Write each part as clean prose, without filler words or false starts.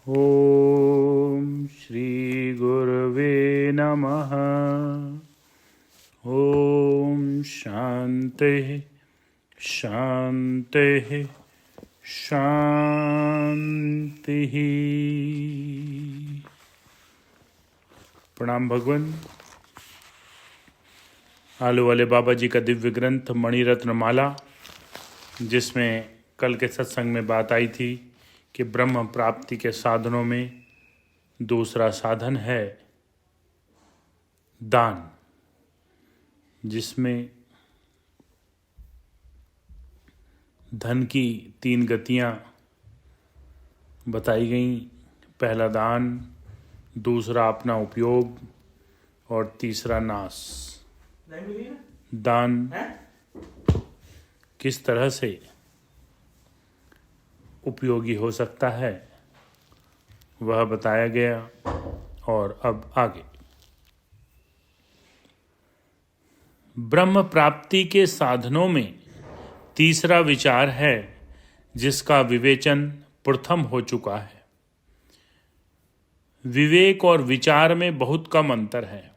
ओम श्री गुरवे नमः। ओम शांति शांति शांति। प्रणाम भगवान। आलू वाले बाबा जी का दिव्य ग्रंथ मणिरत्न माला, जिसमें कल के सत्संग में बात आई थी कि ब्रह्म प्राप्ति के साधनों में दूसरा साधन है दान, जिसमें धन की 3 गतियां बताई गईं। पहला दान, दूसरा अपना उपयोग और तीसरा नाश। दान किस तरह से उपयोगी हो सकता है वह बताया गया। और अब आगे ब्रह्म प्राप्ति के साधनों में तीसरा विचार है, जिसका विवेचन प्रथम हो चुका है। विवेक और विचार में बहुत कम अंतर है।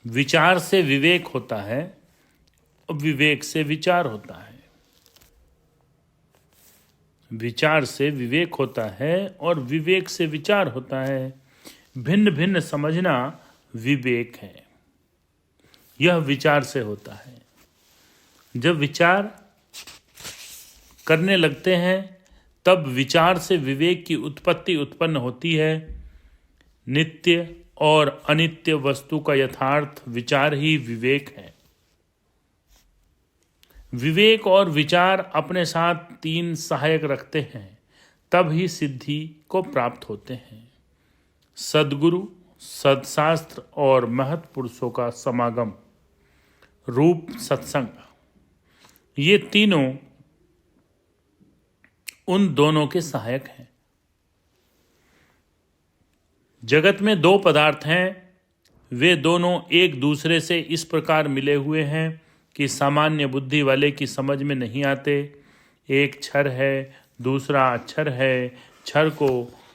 विचार से विवेक होता है और विवेक से विचार होता है। विचार से विवेक होता है और विवेक से विचार होता है। भिन्न भिन्न समझना विवेक है। यह विचार से होता है। जब विचार करने लगते हैं तब विचार से विवेक की उत्पत्ति उत्पन्न होती है। नित्य और अनित्य वस्तु का यथार्थ विचार ही विवेक है। विवेक और विचार अपने साथ 3 सहायक रखते हैं, तब ही सिद्धि को प्राप्त होते हैं। सद्गुरु, सदशास्त्र और महत् पुरुषों का समागम, रूप सत्संग, ये तीनों उन दोनों के सहायक हैं। जगत में 2 पदार्थ हैं। वे दोनों एक दूसरे से इस प्रकार मिले हुए हैं कि सामान्य बुद्धि वाले की समझ में नहीं आते। एक क्षर है, दूसरा अक्षर है। क्षर को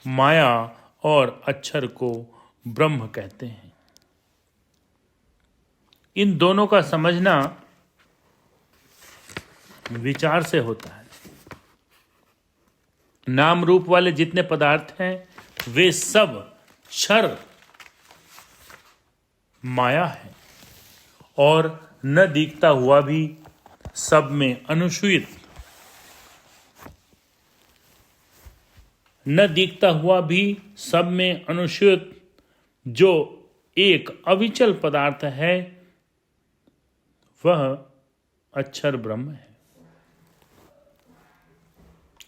माया और अक्षर को ब्रह्म कहते हैं। इन दोनों का समझना विचार से होता है। नाम रूप वाले जितने पदार्थ हैं वे सब क्षर माया है और न दिखता हुआ भी सब में अनुसूयित, न दिखता हुआ भी सब में अनुसूयित जो एक अविचल पदार्थ है वह अक्षर ब्रह्म है।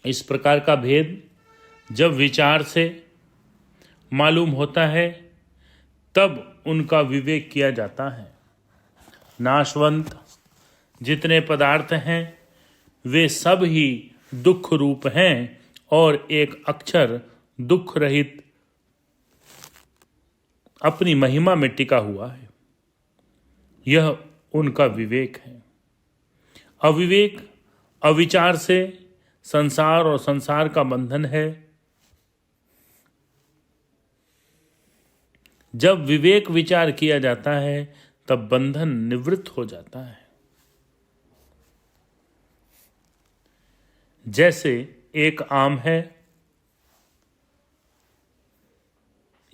इस प्रकार का भेद जब विचार से मालूम होता है तब उनका विवेक किया जाता है। नाशवंत जितने पदार्थ हैं वे सब ही दुख रूप हैं और एक अक्षर दुख रहित अपनी महिमा में टिका हुआ है। यह उनका विवेक है। अविवेक, अविचार से संसार और संसार का बंधन है। जब विवेक विचार किया जाता है तब बंधन निवृत्त हो जाता है। जैसे एक आम है,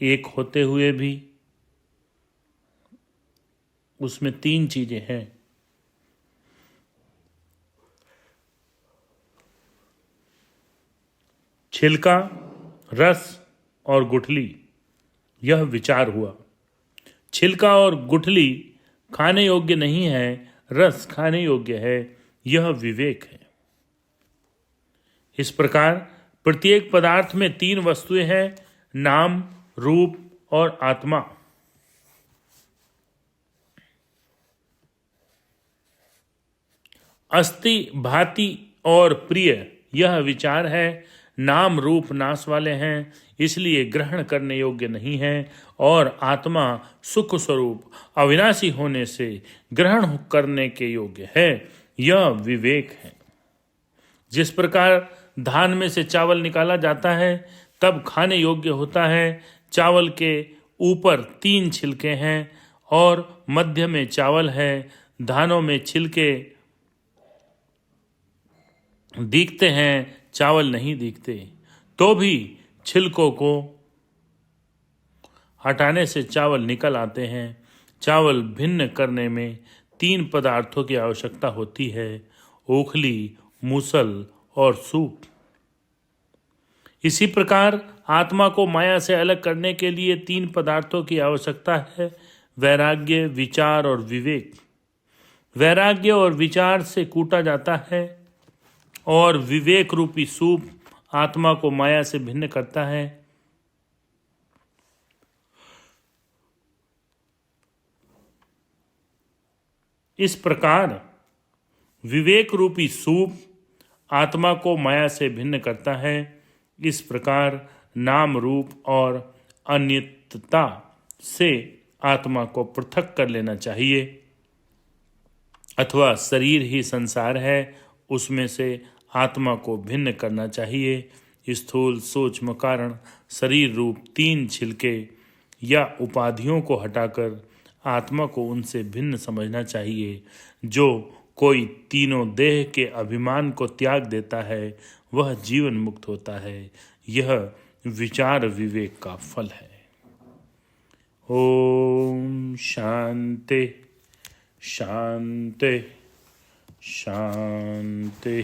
एक होते हुए भी उसमें 3 चीजें हैं। छिलका, रस और गुठली। यह विचार हुआ। छिलका और गुठली खाने योग्य नहीं है, रस खाने योग्य है। यह विवेक है। इस प्रकार प्रत्येक पदार्थ में 3 वस्तुएं हैं, नाम, रूप और आत्मा। अस्ति, भाति और प्रिय, यह विचार है। नाम रूप नाश वाले हैं, इसलिए ग्रहण करने योग्य नहीं है। और आत्मा सुख स्वरूप अविनाशी होने से ग्रहण करने के योग्य है। यह विवेक है। जिस प्रकार धान में से चावल निकाला जाता है तब खाने योग्य होता है। चावल के ऊपर 3 छिलके हैं और मध्य में चावल है। धानों में छिलके दिखते हैं, चावल नहीं दिखते, तो भी छिलकों को हटाने से चावल निकल आते हैं। चावल भिन्न करने में 3 पदार्थों की आवश्यकता होती है, ओखली, मूसल और सूप। इसी प्रकार आत्मा को माया से अलग करने के लिए 3 पदार्थों की आवश्यकता है, वैराग्य, विचार और विवेक। वैराग्य और विचार से कूटा जाता है और विवेक रूपी सूप आत्मा को माया से भिन्न करता है। इस प्रकार विवेक रूपी सूप आत्मा को माया से भिन्न करता है। इस प्रकार नाम रूप और अनित्यता से आत्मा को पृथक कर लेना चाहिए, अथवा शरीर ही संसार है, उसमें से आत्मा को भिन्न करना चाहिए। स्थूल, सूक्ष्म कारण, शरीर रूप 3 छिलके या उपाधियों को हटाकर आत्मा को उनसे भिन्न समझना चाहिए। जो कोई तीनों देह के अभिमान को त्याग देता है वह जीवन मुक्त होता है। यह विचार विवेक का फल है। ओम शांति शांति शांति।